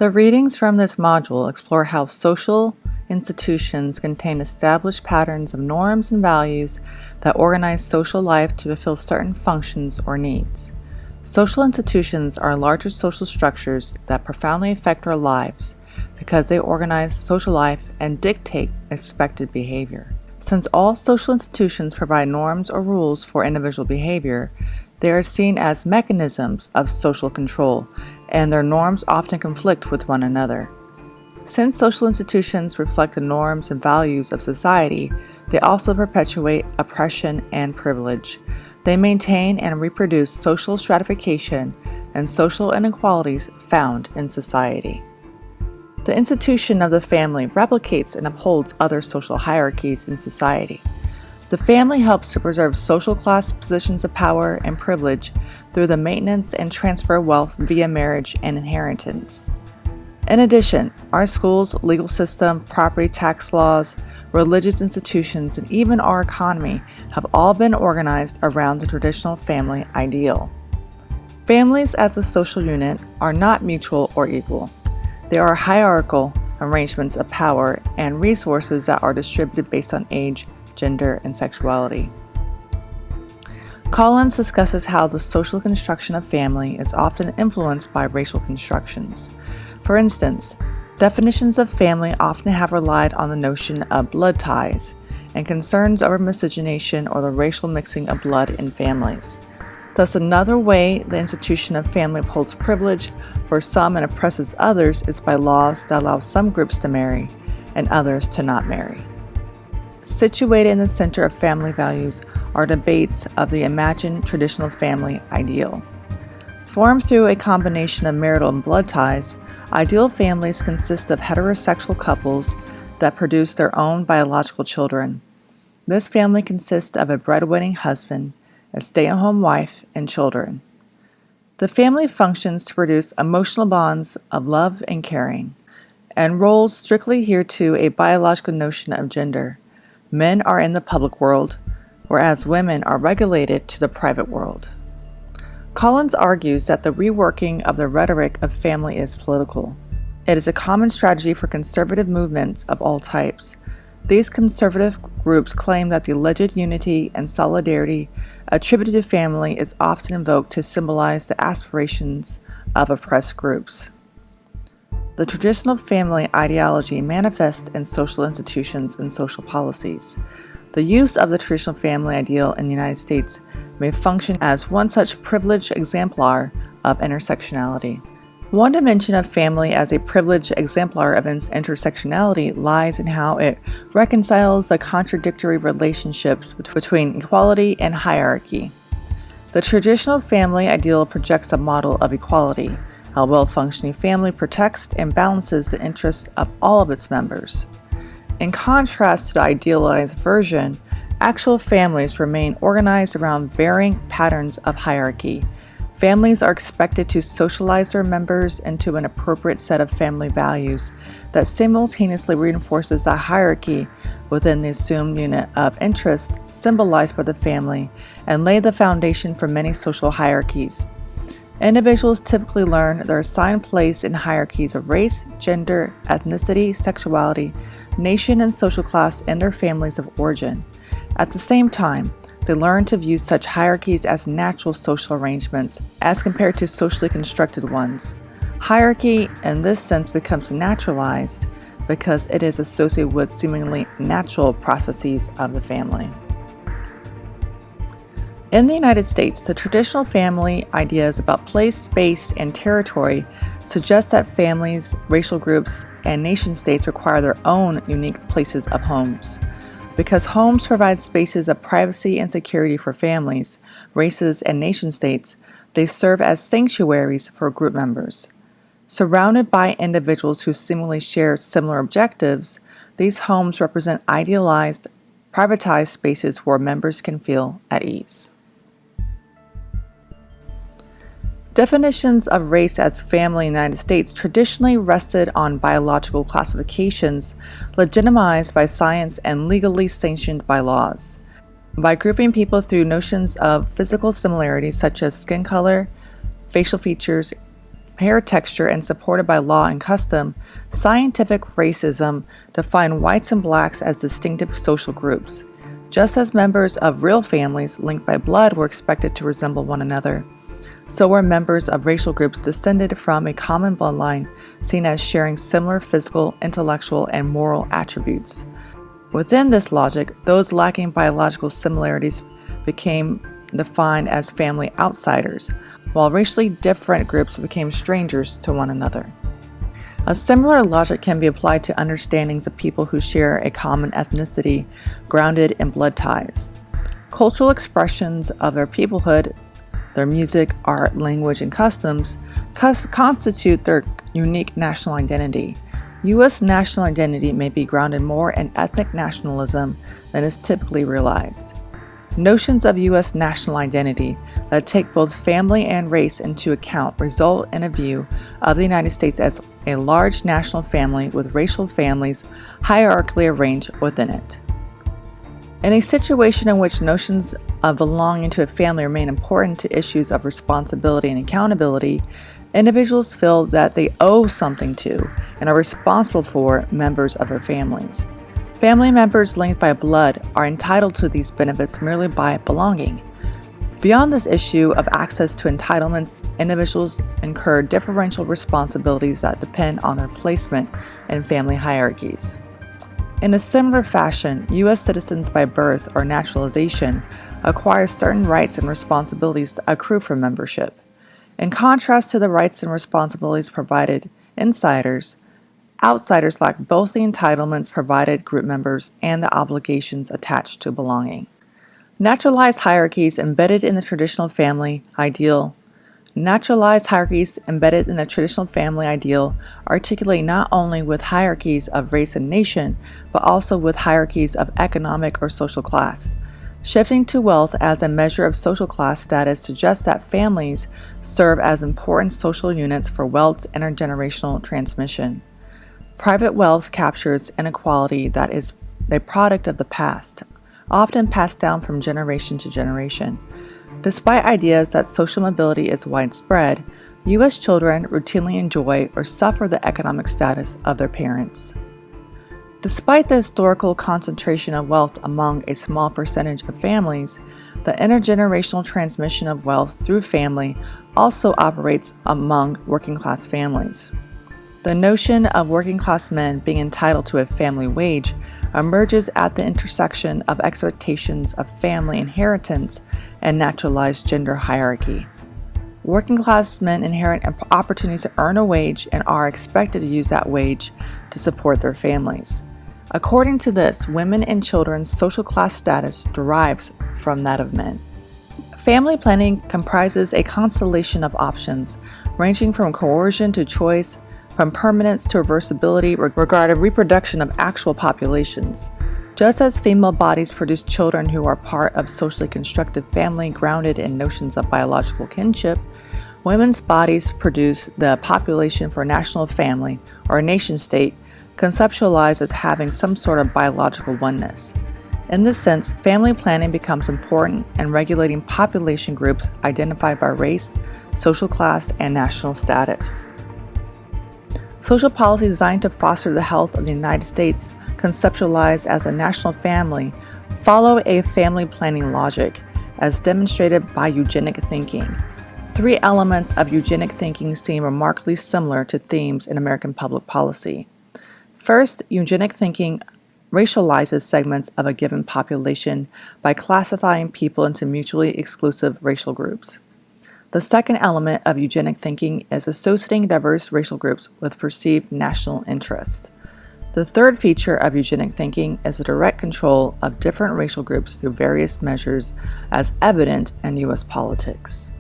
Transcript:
The readings from this module explore how social institutions contain established patterns of norms and values that organize social life to fulfill certain functions or needs. Social institutions are larger social structures that profoundly affect our lives because they organize social life and dictate expected behavior. Since all social institutions provide norms or rules for individual behavior, they are seen as mechanisms of social control, and their norms often conflict with one another. Since social institutions reflect the norms and values of society, they also perpetuate oppression and privilege. They maintain and reproduce social stratification and social inequalities found in society. The institution of the family replicates and upholds other social hierarchies in society. The family helps to preserve social class positions of power and privilege through the maintenance and transfer of wealth via marriage and inheritance. In addition, our schools, legal system, property tax laws, religious institutions, and even our economy have all been organized around the traditional family ideal. Families as a social unit are not mutual or equal. They are hierarchical arrangements of power and resources that are distributed based on age, gender, and sexuality. Collins discusses how the social construction of family is often influenced by racial constructions. For instance, definitions of family often have relied on the notion of blood ties and concerns over miscegenation or the racial mixing of blood in families. Thus, another way the institution of family upholds privilege for some and oppresses others is by laws that allow some groups to marry and others to not marry. Situated in the center of family values are debates of the imagined traditional family ideal. Formed through a combination of marital and blood ties, ideal families consist of heterosexual couples that produce their own biological children. This family consists of a breadwinning husband, a stay-at-home wife, and children. The family functions to produce emotional bonds of love and caring, and roles strictly adhere to a biological notion of gender. Men are in the public world, whereas women are regulated to the private world. Collins argues that the reworking of the rhetoric of family is political. It is a common strategy for conservative movements of all types. These conservative groups claim that the alleged unity and solidarity attributed to family is often invoked to symbolize the aspirations of oppressed groups. The traditional family ideology manifests in social institutions and social policies. The use of the traditional family ideal in the United States may function as one such privileged exemplar of intersectionality. One dimension of family as a privileged exemplar of intersectionality lies in how it reconciles the contradictory relationships between equality and hierarchy. The traditional family ideal projects a model of equality. A well-functioning family protects and balances the interests of all of its members. In contrast to the idealized version, actual families remain organized around varying patterns of hierarchy. Families are expected to socialize their members into an appropriate set of family values that simultaneously reinforces the hierarchy within the assumed unit of interest symbolized by the family and lay the foundation for many social hierarchies. Individuals typically learn their assigned place in hierarchies of race, gender, ethnicity, sexuality, nation, and social class in their families of origin. At the same time, they learn to view such hierarchies as natural social arrangements as compared to socially constructed ones. Hierarchy, in this sense, becomes naturalized because it is associated with seemingly natural processes of the family. In the United States, the traditional family ideas about place, space, and territory suggest that families, racial groups, and nation-states require their own unique places of homes. Because homes provide spaces of privacy and security for families, races, and nation-states, they serve as sanctuaries for group members. Surrounded by individuals who seemingly share similar objectives, these homes represent idealized, privatized spaces where members can feel at ease. Definitions of race as family in the United States traditionally rested on biological classifications legitimized by science and legally sanctioned by laws. By grouping people through notions of physical similarities such as skin color, facial features, hair texture, and supported by law and custom, scientific racism defined whites and blacks as distinctive social groups. Just as members of real families linked by blood were expected to resemble one another, so were members of racial groups descended from a common bloodline seen as sharing similar physical, intellectual, and moral attributes. Within this logic, those lacking biological similarities became defined as family outsiders, while racially different groups became strangers to one another. A similar logic can be applied to understandings of people who share a common ethnicity grounded in blood ties. Cultural expressions of their peoplehood, their music, art, language, and customs constitute their unique national identity. U.S. national identity may be grounded more in ethnic nationalism than is typically realized. Notions of U.S. national identity that take both family and race into account result in a view of the United States as a large national family with racial families hierarchically arranged within it. In a situation in which notions of belonging to a family remain important to issues of responsibility and accountability, individuals feel that they owe something to and are responsible for members of their families. Family members linked by blood are entitled to these benefits merely by belonging. Beyond this issue of access to entitlements, individuals incur differential responsibilities that depend on their placement in family hierarchies. In a similar fashion, U.S. citizens by birth or naturalization acquire certain rights and responsibilities that accrue from membership. In contrast to the rights and responsibilities provided insiders, outsiders lack both the entitlements provided group members and the obligations attached to belonging. Naturalized hierarchies embedded in the traditional family ideal articulate not only with hierarchies of race and nation, but also with hierarchies of economic or social class. Shifting to wealth as a measure of social class status suggests that families serve as important social units for wealth's intergenerational transmission. Private wealth captures inequality that is a product of the past, often passed down from generation to generation. Despite ideas that social mobility is widespread, U.S. children routinely enjoy or suffer the economic status of their parents. Despite the historical concentration of wealth among a small percentage of families, the intergenerational transmission of wealth through family also operates among working-class families. The notion of working-class men being entitled to a family wage emerges at the intersection of expectations of family inheritance and naturalized gender hierarchy. Working-class men inherit opportunities to earn a wage and are expected to use that wage to support their families. According to this, women and children's social class status derives from that of men. Family planning comprises a constellation of options, ranging from coercion to choice, from permanence to reversibility regarding reproduction of actual populations. Just as female bodies produce children who are part of socially constructed family grounded in notions of biological kinship, women's bodies produce the population for a national family or a nation state conceptualized as having some sort of biological oneness. In this sense, family planning becomes important in regulating population groups identified by race, social class, and national status. Social policies designed to foster the health of the United States, conceptualized as a national family, follow a family planning logic, as demonstrated by eugenic thinking. Three elements of eugenic thinking seem remarkably similar to themes in American public policy. First, eugenic thinking racializes segments of a given population by classifying people into mutually exclusive racial groups. The second element of eugenic thinking is associating diverse racial groups with perceived national interest. The third feature of eugenic thinking is the direct control of different racial groups through various measures as evident in U.S. politics.